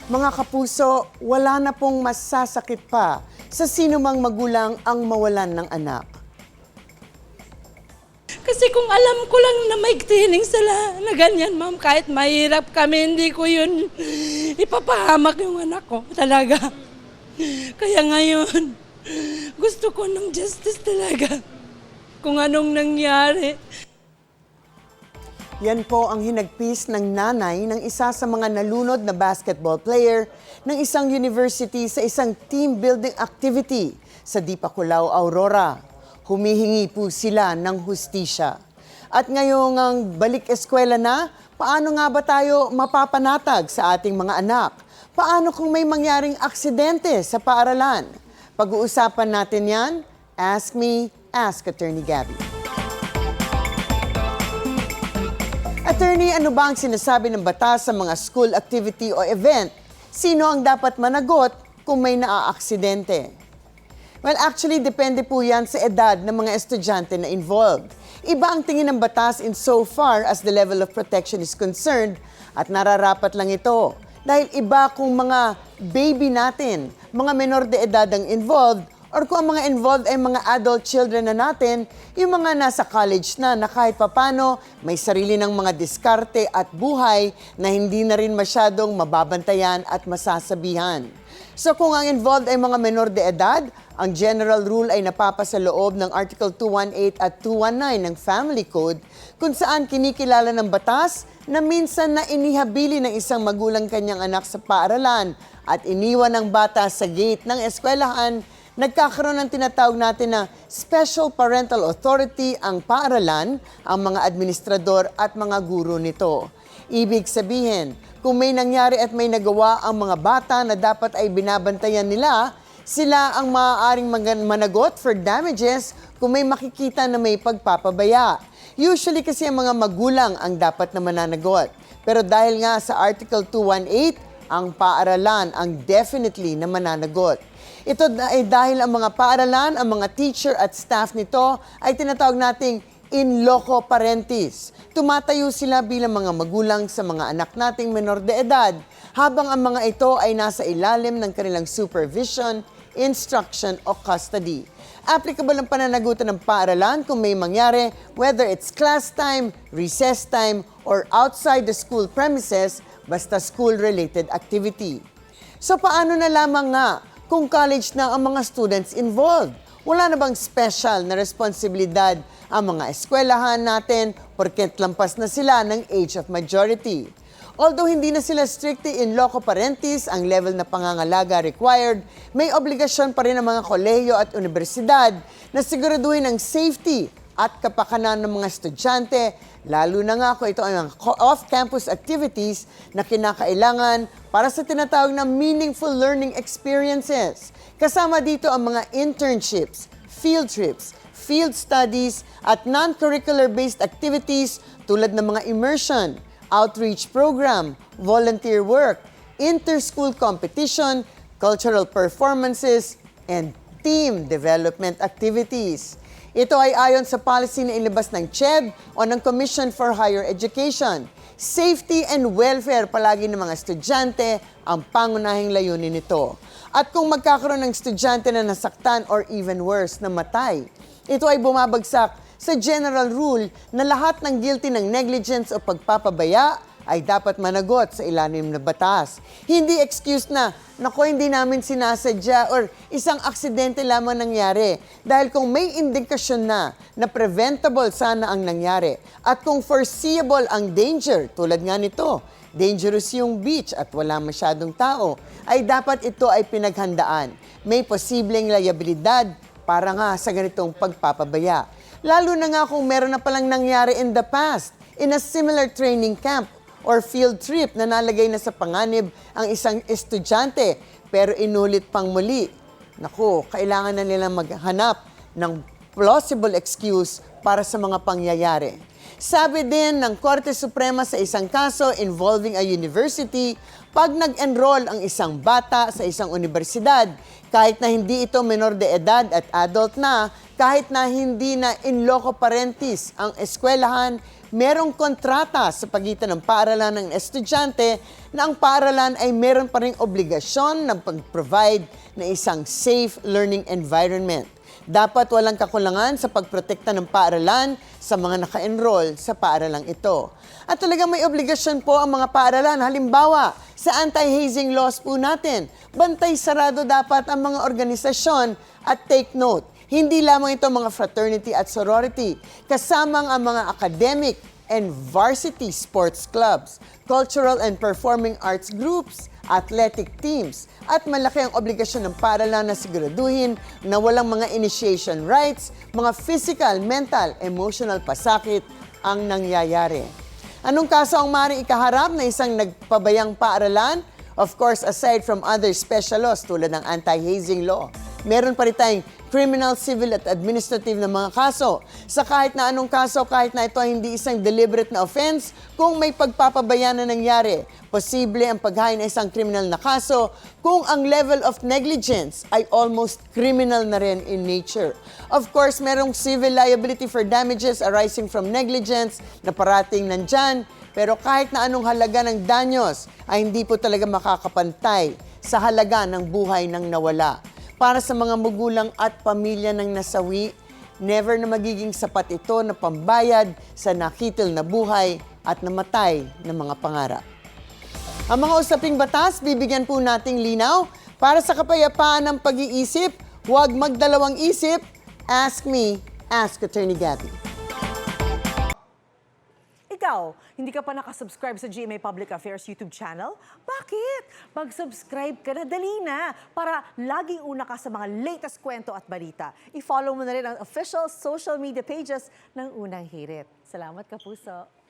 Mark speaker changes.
Speaker 1: Mga kapuso, wala na pong masasakit pa sa sinumang magulang ang mawalan ng anak.
Speaker 2: Kasi kung alam ko lang na may tining sila na ganyan, ma'am, kahit mahirap kami, hindi ko yun ipapahamak yung anak ko talaga. Kaya ngayon, gusto ko ng justice talaga kung anong nangyari.
Speaker 1: Yan po ang hinagpis ng nanay ng isa sa mga nalunod na basketball player ng isang university sa isang team building activity sa Dipakulaw, Aurora. Humihingi po sila ng hustisya. At ngayong ang balik eskwela na, paano nga ba tayo mapapanatag sa ating mga anak? Paano kung may mangyaring aksidente sa paaralan? Pag-uusapan natin yan. Ask me, ask Attorney Gabby. Attorney, ano ba ang sinasabi ng batas sa mga school activity o event? Sino ang dapat managot kung may naaaksidente? Well, actually, depende po yan sa edad ng mga estudyante na involved. Iba ang tingin ng batas in so far as the level of protection is concerned at nararapat lang ito. Dahil iba kung mga baby natin, mga menor de edad ang involved, or kung ang mga involved ay mga adult children na natin, yung mga nasa college na kahit papano may sarili ng mga diskarte at buhay na hindi na rin masyadong mababantayan at masasabihan. So kung ang involved ay mga menor de edad, ang general rule ay napapasa loob ng Article 218 at 219 ng Family Code kung saan kinikilala ng batas na minsan na inihabili ng isang magulang kanyang anak sa paaralan at iniwan ng bata sa gate ng eskwelahan. Nagkakaroon ng tinatawag natin na Special Parental Authority ang paaralan, ang mga administrador at mga guro nito. Ibig sabihin, kung may nangyari at may nagawa ang mga bata na dapat ay binabantayan nila, sila ang maaaring managot for damages kung may makikita na may pagpapabaya. Usually kasi ang mga magulang ang dapat na mananagot. Pero dahil nga sa Article 218, ang paaralan ang definitely na mananagot. Ito ay dahil ang mga paaralan, ang mga teacher at staff nito ay tinatawag nating in loco parentis. Tumatayo sila bilang mga magulang sa mga anak nating menor de edad, habang ang mga ito ay nasa ilalim ng kanilang supervision, instruction o custody. Applicable ang pananagutan ng paaralan kung may mangyari, whether it's class time, recess time, or outside the school premises, basta school-related activity. So paano na lamang nga kung college na ang mga students involved? Wala na bang special na responsibilidad ang mga eskwelahan natin porket lampas na sila ng age of majority? Although hindi na sila strictly in loco parentis ang level na pangangalaga required, may obligasyon pa rin ang mga kolehiyo at universidad na siguraduhin ang safety at kapakanan ng mga estudyante, lalo na nga kung ito ay mga off-campus activities na kinakailangan para sa tinatawag na meaningful learning experiences. Kasama dito ang mga internships, field trips, field studies at non-curricular based activities tulad ng mga immersion, outreach program, volunteer work, inter-school competition, cultural performances, and team development activities. Ito ay ayon sa policy na inilabas ng CHED o ng Commission for Higher Education. Safety and welfare palagi ng mga estudyante ang pangunahing layunin nito. At kung magkakaroon ng estudyante na nasaktan or even worse, namatay, ito ay bumabagsak sa general rule na lahat ng guilty ng negligence o pagpapabaya ay dapat managot sa ilalim ng batas. Hindi excuse na, naku, hindi namin sinasadya or isang aksidente lamang nangyari. Dahil kung may indikasyon na preventable sana ang nangyari at kung foreseeable ang danger, tulad nga nito, dangerous yung beach at wala masyadong tao, ay dapat ito ay pinaghandaan. May posibleng liabilidad para nga sa ganitong pagpapabaya. Lalo na nga kung meron na palang nangyari in the past, in a similar training camp or field trip na nalagay na sa panganib ang isang estudyante pero inulit pang muli. Naku, kailangan na nilang maghanap ng plausible excuse para sa mga pangyayari. Sabi din ng Korte Suprema sa isang kaso involving a university, pag nag-enroll ang isang bata sa isang universidad, kahit na hindi ito menor de edad at adult na, kahit na hindi na in loco parentis ang eskwelahan, merong kontrata sa pagitan ng paaralan ng estudyante na ang paaralan ay meron pa ring obligasyon ng pag-provide na isang safe learning environment. Dapat walang kakulangan sa pagprotekta ng paaralan sa mga naka-enroll sa paaralang ito. At talagang may obligasyon po ang mga paaralan. Halimbawa, sa anti-hazing laws po natin, bantay sarado dapat ang mga organisasyon at take note. Hindi lamang ito mga fraternity at sorority, kasamang ang mga academic and varsity sports clubs, cultural and performing arts groups, athletic teams, at malaki ang obligasyon ng paaralan na siguraduhin na walang mga initiation rights, mga physical, mental, emotional pasakit ang nangyayari. Anong kaso ang maaaring ikaharap na isang nagpabayang paaralan? Of course, aside from other special laws tulad ng anti-hazing law, meron pa rin tayong criminal, civil at administrative na mga kaso. Sa kahit na anong kaso, kahit na ito ay hindi isang deliberate na offense, kung may pagpapabayaan na nangyari, posible ang paghain ng isang criminal na kaso kung ang level of negligence ay almost criminal na rin in nature. Of course, merong civil liability for damages arising from negligence na parating nandyan, pero kahit na anong halaga ng danyos ay hindi po talaga makakapantay sa halaga ng buhay ng nawala. Para sa mga magulang at pamilya ng nasawi, never na magiging sapat ito na pambayad sa nakitil na buhay at namatay na mga pangarap. Ang mga usaping batas, bibigyan po nating linaw para sa kapayapaan ng pag-iisip. Huwag magdalawang isip. Ask me, ask Attorney Gabby.
Speaker 3: Ikaw, hindi ka pa nakasubscribe sa GMA Public Affairs YouTube channel? Bakit? Mag-subscribe ka na, dali na, para laging una ka sa mga latest kwento at balita. I-follow mo na rin ang official social media pages ng Unang Hirit. Salamat, Kapuso.